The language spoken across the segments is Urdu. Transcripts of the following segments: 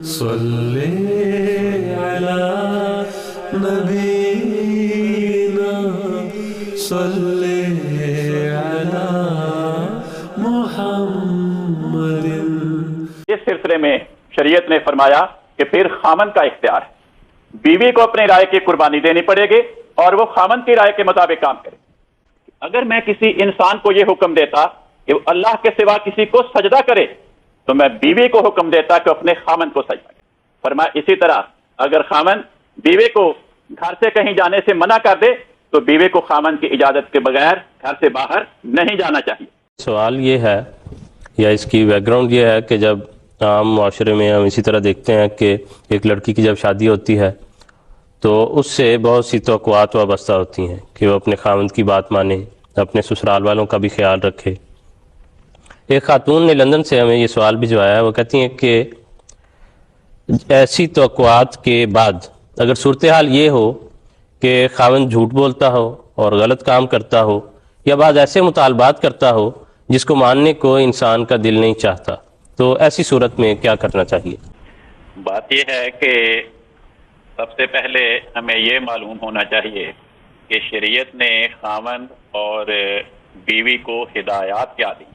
صلی علی نبینا صلی علی محمد۔ اس سلسلے میں شریعت نے فرمایا کہ پھر خامن کا اختیار ہے، بیوی کو اپنی رائے کی قربانی دینی پڑے گی اور وہ خامن کی رائے کے مطابق کام کرے۔ اگر میں کسی انسان کو یہ حکم دیتا کہ وہ اللہ کے سوا کسی کو سجدہ کرے تو میں بیوی کو حکم دیتا کہ اپنے خامن کو سجدہ کرے۔ فرمایا اسی طرح اگر خامن بیوی کو گھر سے کہیں جانے سے منع کر دے تو بیوی کو خامن کی اجازت کے بغیر گھر سے باہر نہیں جانا چاہیے۔ سوال یہ ہے یا اس کی بیک گراؤنڈ یہ ہے کہ جب عام معاشرے میں ہم اسی طرح دیکھتے ہیں کہ ایک لڑکی کی جب شادی ہوتی ہے تو اس سے بہت سی توقعات وابستہ ہوتی ہیں کہ وہ اپنے خاوند کی بات مانے، اپنے سسرال والوں کا بھی خیال رکھے۔ ایک خاتون نے لندن سے ہمیں یہ سوال بھجوایا ہے، وہ کہتی ہیں کہ ایسی توقعات کے بعد اگر صورتحال یہ ہو کہ خاوند جھوٹ بولتا ہو اور غلط کام کرتا ہو یا بعض ایسے مطالبات کرتا ہو جس کو ماننے کو انسان کا دل نہیں چاہتا، تو ایسی صورت میں کیا کرنا چاہیے؟ بات یہ ہے کہ سب سے پہلے ہمیں یہ معلوم ہونا چاہیے کہ شریعت نے خاوند اور بیوی کو ہدایات کیا دی ہیں۔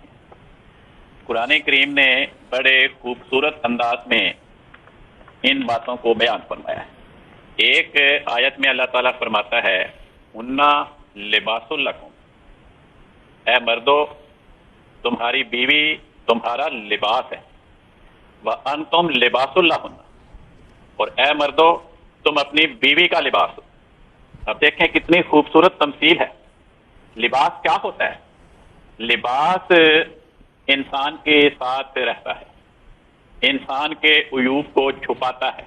قرآن کریم نے بڑے خوبصورت انداز میں ان باتوں کو بیان فرمایا ہے۔ ایک آیت میں اللہ تعالیٰ فرماتا ہے اُنَّا لباس لکم، اے مردو تمہاری بیوی تمہارا لباس ہے، وَأَنْتُمْ لِبَاسٌ لَهُنَّ، اور اے مردو تم اپنی بیوی کا لباس ہو۔ اب دیکھیں کتنی خوبصورت تمثیل ہے۔ لباس کیا ہوتا ہے؟ لباس انسان کے ساتھ رہتا ہے، انسان کے عیوب کو چھپاتا ہے،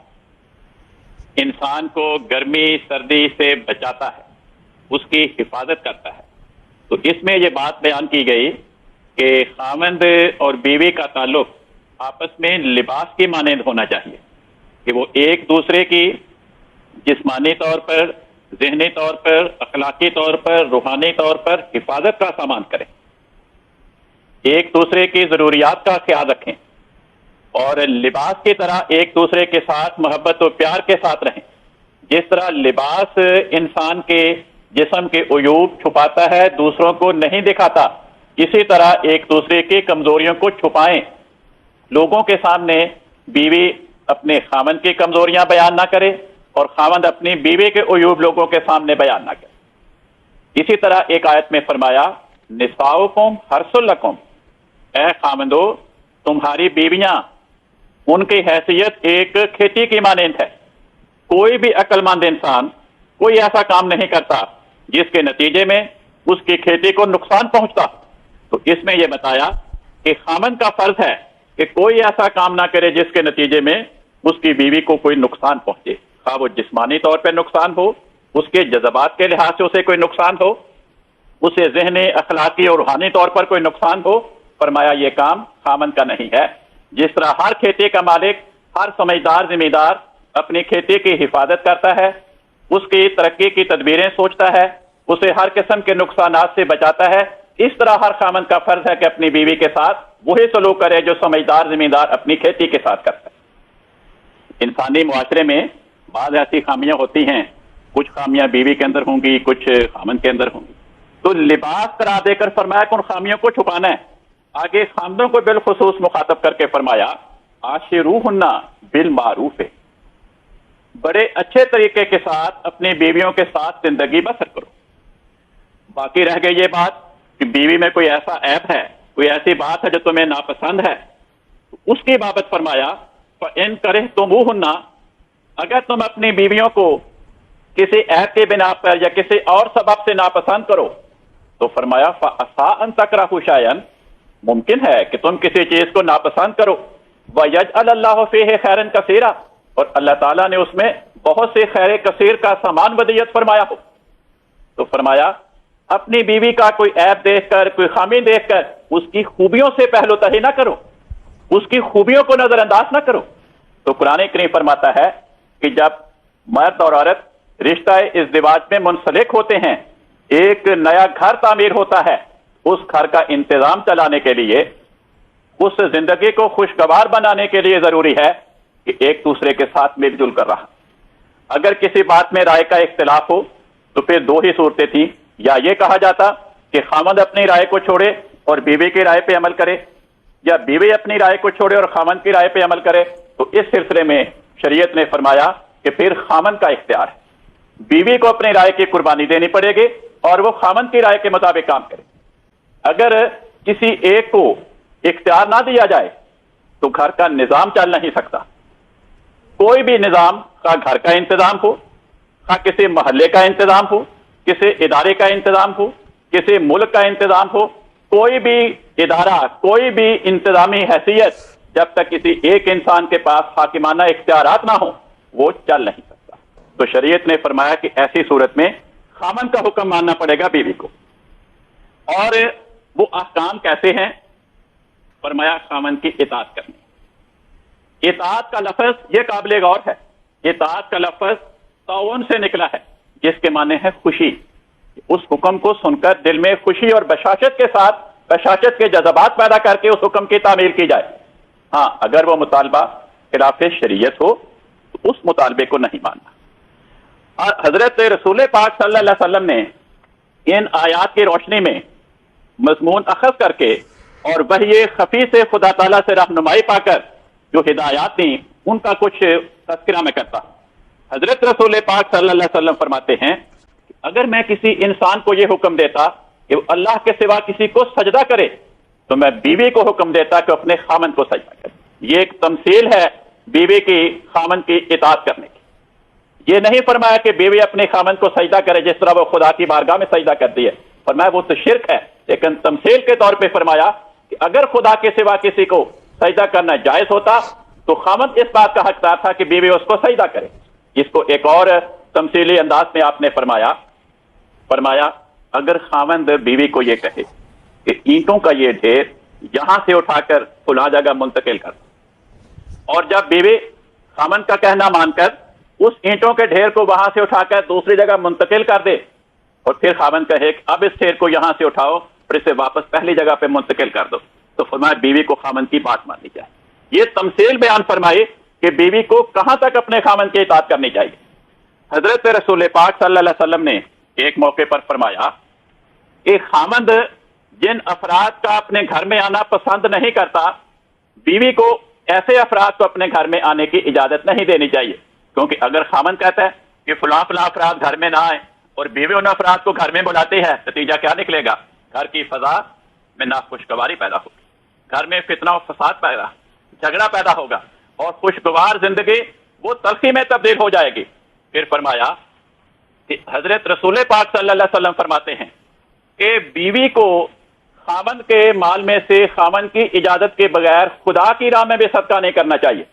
انسان کو گرمی سردی سے بچاتا ہے، اس کی حفاظت کرتا ہے۔ تو اس میں یہ بات بیان کی گئی کہ خاوند اور بیوی کا تعلق آپس میں لباس کی مانند ہونا چاہیے کہ وہ ایک دوسرے کی جسمانی طور پر، ذہنی طور پر، اخلاقی طور پر، روحانی طور پر حفاظت کا سامان کریں، ایک دوسرے کی ضروریات کا خیال رکھیں اور لباس کی طرح ایک دوسرے کے ساتھ محبت و پیار کے ساتھ رہیں۔ جس طرح لباس انسان کے جسم کے عیوب چھپاتا ہے، دوسروں کو نہیں دکھاتا، اسی طرح ایک دوسرے کی کمزوریوں کو چھپائیں۔ لوگوں کے سامنے بیوی اپنے خاوند کی کمزوریاں بیان نہ کرے اور خاوند اپنی بیوی کے عیوب لوگوں کے سامنے بیان نہ کرے۔ اسی طرح ایک آیت میں فرمایا نساؤکم حرث لکم، اے خاوندو تمہاری بیویاں ان کی حیثیت ایک کھیتی کی مانند ہے۔ کوئی بھی عقل مند انسان کوئی ایسا کام نہیں کرتا جس کے نتیجے میں اس کی کھیتی کو نقصان پہنچتا۔ تو اس میں یہ بتایا کہ خاوند کا فرض ہے کہ کوئی ایسا کام نہ کرے جس کے نتیجے میں اس کی بیوی کو کوئی نقصان پہنچے، خواہ وہ جسمانی طور پہ نقصان ہو، اس کے جذبات کے لحاظ سے اسے کوئی نقصان ہو، اسے ذہنی، اخلاقی اور روحانی طور پر کوئی نقصان ہو۔ فرمایا یہ کام خاوند کا نہیں ہے۔ جس طرح ہر کھیتی کا مالک، ہر سمجھدار ذمہ دار اپنی کھیتی کی حفاظت کرتا ہے، اس کی ترقی کی تدبیریں سوچتا ہے، اسے ہر قسم کے نقصانات سے بچاتا ہے، اس طرح ہر خاوند کا فرض ہے کہ اپنی بیوی کے ساتھ وہی سلوک کرے جو سمجھدار ذمہ دار اپنی کھیتی کے ساتھ کرتا ہے۔ انسانی معاشرے میں بعض ایسی خامیاں ہوتی ہیں، کچھ خامیاں بیوی کے اندر ہوں گی، کچھ خاوند کے اندر ہوں گی، تو لباس قرار دے کر فرمایا کہ ان خامیوں کو چھپانا ہے۔ آگے خاوندوں کو بالخصوص مخاطب کر کے فرمایا عاشروہن بالمعروف، بڑے اچھے طریقے کے ساتھ اپنی بیویوں کے ساتھ زندگی بسر کرو۔ باقی رہ گئی یہ بات کہ بیوی میں کوئی ایسا عیب ہے، کوئی ایسی بات ہے جو تمہیں ناپسند ہے، اس کی بابت فرمایا فَإِن كَرِهْتُمُوهُنَّ، اگر تم اپنی بیویوں کو کسی عیب کے بنا پر یا کسی اور سبب سے ناپسند کرو تو فرمایا فَعَسَىٰ أَن تَكْرَهُوا شَيْئًا، ممکن ہے کہ تم کسی چیز کو ناپسند کرو، وَيَجْعَلَ اللَّهُ فِيهِ خَيْرًا كَثِيرًا، اور اللہ تعالیٰ نے اس میں بہت سے خیر کثیر کا سامان ودیت فرمایا ہو۔ تو فرمایا اپنی بیوی کا کوئی عیب دیکھ کر، کوئی خامی دیکھ کر اس کی خوبیوں سے پہلو تہی نہ کرو، اس کی خوبیوں کو نظر انداز نہ کرو۔ تو قرآن کریم فرماتا ہے کہ جب مرد اور عورت رشتہ ازدواج میں منسلک ہوتے ہیں، ایک نیا گھر تعمیر ہوتا ہے، اس گھر کا انتظام چلانے کے لیے، اس زندگی کو خوشگوار بنانے کے لیے ضروری ہے کہ ایک دوسرے کے ساتھ مل جل کر رہا۔ اگر کسی بات میں رائے کا اختلاف ہو تو پھر دو ہی صورتیں تھیں، یا یہ کہا جاتا کہ خاوند اپنی رائے کو چھوڑے اور بیوی کی رائے پہ عمل کرے، یا بیوی اپنی رائے کو چھوڑے اور خاوند کی رائے پہ عمل کرے۔ تو اس سلسلے میں شریعت نے فرمایا کہ پھر خاوند کا اختیار ہے، بیوی کو اپنی رائے کی قربانی دینی پڑے گی اور وہ خاوند کی رائے کے مطابق کام کرے۔ اگر کسی ایک کو اختیار نہ دیا جائے تو گھر کا نظام چل نہیں سکتا۔ کوئی بھی نظام، خواہ گھر کا انتظام ہو، خواہ کسی محلے کا انتظام ہو، کسی ادارے کا انتظام ہو، کسی ملک کا انتظام ہو، کوئی بھی ادارہ، کوئی بھی انتظامی حیثیت جب تک کسی ایک انسان کے پاس حاکمانہ اختیارات نہ ہوں وہ چل نہیں سکتا۔ تو شریعت نے فرمایا کہ ایسی صورت میں خاوند کا حکم ماننا پڑے گا بیوی کو۔ اور وہ احکام کیسے ہیں؟ فرمایا خاوند کی اطاعت کرنی۔ اطاعت کا لفظ یہ قابل غور ہے۔ اطاعت کا لفظ تعاون سے نکلا ہے جس کے معنی ہے خوشی۔ اس حکم کو سن کر دل میں خوشی اور بشاشت کے ساتھ، بشاشت کے جذبات پیدا کر کے اس حکم کی تعمیل کی جائے۔ ہاں، اگر وہ مطالبہ خلاف شریعت ہو تو اس مطالبے کو نہیں ماننا۔ اور حضرت رسول پاک صلی اللہ علیہ وسلم نے ان آیات کی روشنی میں مضمون اخذ کر کے اور وحی خفی سے خدا تعالیٰ سے رہنمائی پا کر جو ہدایات دیں ان کا کچھ تذکرہ میں کرتا ہوں۔ حضرت رسول پاک صلی اللہ علیہ وسلم فرماتے ہیں کہ اگر میں کسی انسان کو یہ حکم دیتا کہ وہ اللہ کے سوا کسی کو سجدہ کرے تو میں بیوی کو حکم دیتا کہ اپنے خاوند کو سجدہ کرے۔ یہ ایک تمثیل ہے بیوی کی خاوند کی اطاعت کرنے کی۔ یہ نہیں فرمایا کہ بیوی اپنے خاوند کو سجدہ کرے جس طرح وہ خدا کی بارگاہ میں سجدہ کرتی ہے، فرمایا وہ تو شرک ہے، لیکن تمثیل کے طور پہ فرمایا کہ اگر خدا کے سوا کسی کو سجدہ کرنا جائز ہوتا تو خاوند اس بات کا حقدار تھا کہ بیوی اس کو سجدہ کرے۔ اس کو ایک اور تمثیلی انداز میں آپ نے فرمایا اگر خاوند بیوی کو یہ کہے کہ اینٹوں کا یہ ڈھیر یہاں سے اٹھا کر فلاں جگہ منتقل کر، اور جب بیوی خاوند کا کہنا مان کر اس اینٹوں کے ڈھیر کو وہاں سے اٹھا کر دوسری جگہ منتقل کر دے اور پھر خاوند کہے کہ اب اس ڈھیر کو یہاں سے اٹھاؤ اور اسے واپس پہلی جگہ پہ منتقل کر دو، تو فرمایا بیوی کو خاوند کی بات ماننی چاہیے۔ یہ تمثیل بیان فرمائی کہ بیوی کو کہاں تک اپنے خاوند کی اطاعت کرنی چاہیے۔ حضرت رسول پاک صلی اللہ علیہ وسلم نے ایک موقع پر فرمایا کہ خاوند جن افراد کا اپنے گھر میں آنا پسند نہیں کرتا، بیوی کو ایسے افراد کو اپنے گھر میں آنے کی اجازت نہیں دینی چاہیے، کیونکہ اگر خاوند کہتا ہے کہ فلاں فلاں افراد گھر میں نہ آئیں اور بیوی ان افراد کو گھر میں بلاتی ہے، نتیجہ کیا نکلے گا؟ گھر کی فضا میں ناخوشگواری پیدا ہوگی، گھر میں فتنہ و فساد پیدا، جھگڑا پیدا ہوگا اور خوشگوار زندگی وہ تلخی میں تبدیل ہو جائے گی۔ پھر فرمایا کہ حضرت رسول پاک صلی اللہ علیہ وسلم فرماتے ہیں کہ بیوی کو خاوند کے مال میں سے خاوند کی اجازت کے بغیر خدا کی راہ میں بھی صدقہ نہیں کرنا چاہیے۔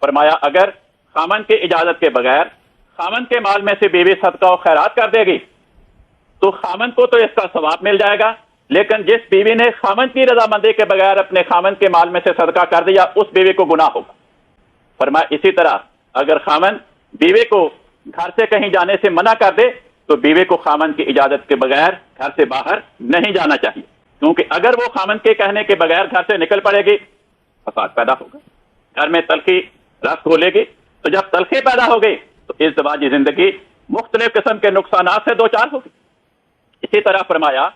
فرمایا اگر خاوند کی اجازت کے بغیر خاوند کے مال میں سے بیوی صدقہ و خیرات کر دے گی تو خاوند کو تو اس کا ثواب مل جائے گا، لیکن جس بیوی نے خاوند کی رضامندی کے بغیر اپنے خاوند کے مال میں سے صدقہ کر دیا اس بیوی کو گناہ ہوگا۔ فرمایا اسی طرح اگر خاوند بیوی کو گھر سے کہیں جانے سے منع کر دے تو بیوی کو خاوند کی اجازت کے بغیر گھر سے باہر نہیں جانا چاہیے، کیونکہ اگر وہ خاوند کے کہنے کے بغیر گھر سے نکل پڑے گی فساد پیدا ہوگا، گھر میں تلخی رس کھولے گی، تو جب تلخی پیدا ہو گئی تو ازدواجی زندگی مختلف قسم کے نقصانات سے دوچار ہوگی۔ اسی طرح فرمایا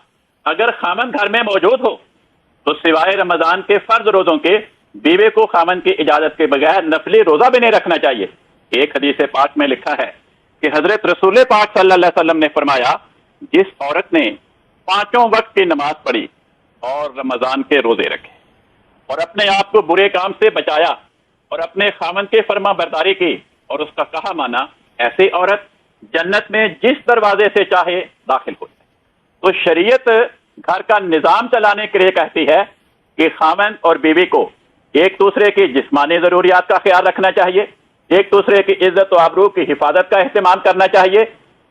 اگر خاوند گھر میں موجود ہو تو سوائے رمضان کے فرض روزوں کے بیوی کو خاوند کی اجازت کے بغیر نفلی روزہ بھی نہیں رکھنا چاہیے۔ ایک حدیث پاک میں لکھا ہے کہ حضرت رسول پاک صلی اللہ علیہ وسلم نے فرمایا جس عورت نے 5 وقت کی نماز پڑھی اور رمضان کے روزے رکھے اور اپنے آپ کو برے کام سے بچایا اور اپنے خاوند کی فرما برداری کی اور اس کا کہا مانا، ایسی عورت جنت میں جس دروازے سے چاہے داخل ہو جائے۔ تو شریعت گھر کا نظام چلانے کے لیے کہتی ہے کہ خاوند اور بیوی کو ایک دوسرے کی جسمانی ضروریات کا خیال رکھنا چاہیے، ایک دوسرے کی عزت و آبرو کی حفاظت کا اہتمام کرنا چاہیے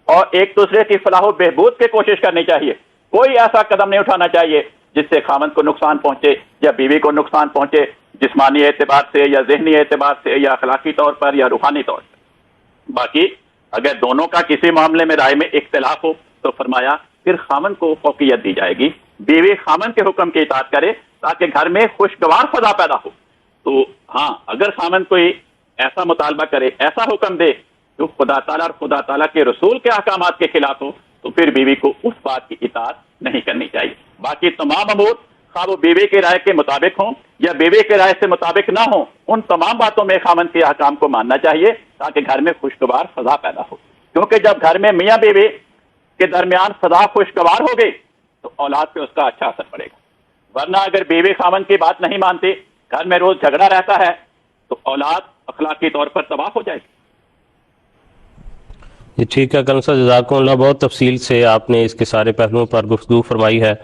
اور ایک دوسرے کی فلاح و بہبود کی کوشش کرنی چاہیے۔ کوئی ایسا قدم نہیں اٹھانا چاہیے جس سے خاوند کو نقصان پہنچے یا بیوی کو نقصان پہنچے، جسمانی اعتبار سے یا ذہنی اعتبار سے یا اخلاقی طور پر یا روحانی طور پر۔ باقی اگر دونوں کا کسی معاملے میں رائے میں اختلاف ہو تو فرمایا پھر خاوند کو فوقیت دی جائے گی، بیوی خاوند کے حکم کی اطاعت کرے تاکہ گھر میں خوشگوار فضا پیدا ہو۔ تو ہاں اگر خامند کوئی ایسا مطالبہ کرے، ایسا حکم دے جو خدا تعالیٰ اور خدا تعالیٰ کے رسول کے احکامات کے خلاف ہو، تو پھر بیوی کو اس بات کی اطاعت نہیں کرنی چاہیے۔ باقی تمام امور خواہ وہ بیوی کے رائے کے مطابق ہوں یا بیوی کے رائے سے مطابق نہ ہوں، ان تمام باتوں میں خامند کے احکام کو ماننا چاہیے تاکہ گھر میں خوشگوار فضا پیدا ہو، کیونکہ جب گھر میں میاں بیوی کے درمیان فضا خوشگوار ہو گئی تو اولاد پہ اس کا اچھا اثر پڑے گا۔ ورنہ اگر بیوی خامند کی بات نہیں مانتے، گھر میں روز جھگڑا رہتا ہے، تو اولاد اخلاقی طور پر تباہ ہو جائے گی۔ جی ٹھیک ہے، کنسل جزاکم اللہ، بہت تفصیل سے آپ نے اس کے سارے پہلوؤں پر گفتگو فرمائی ہے۔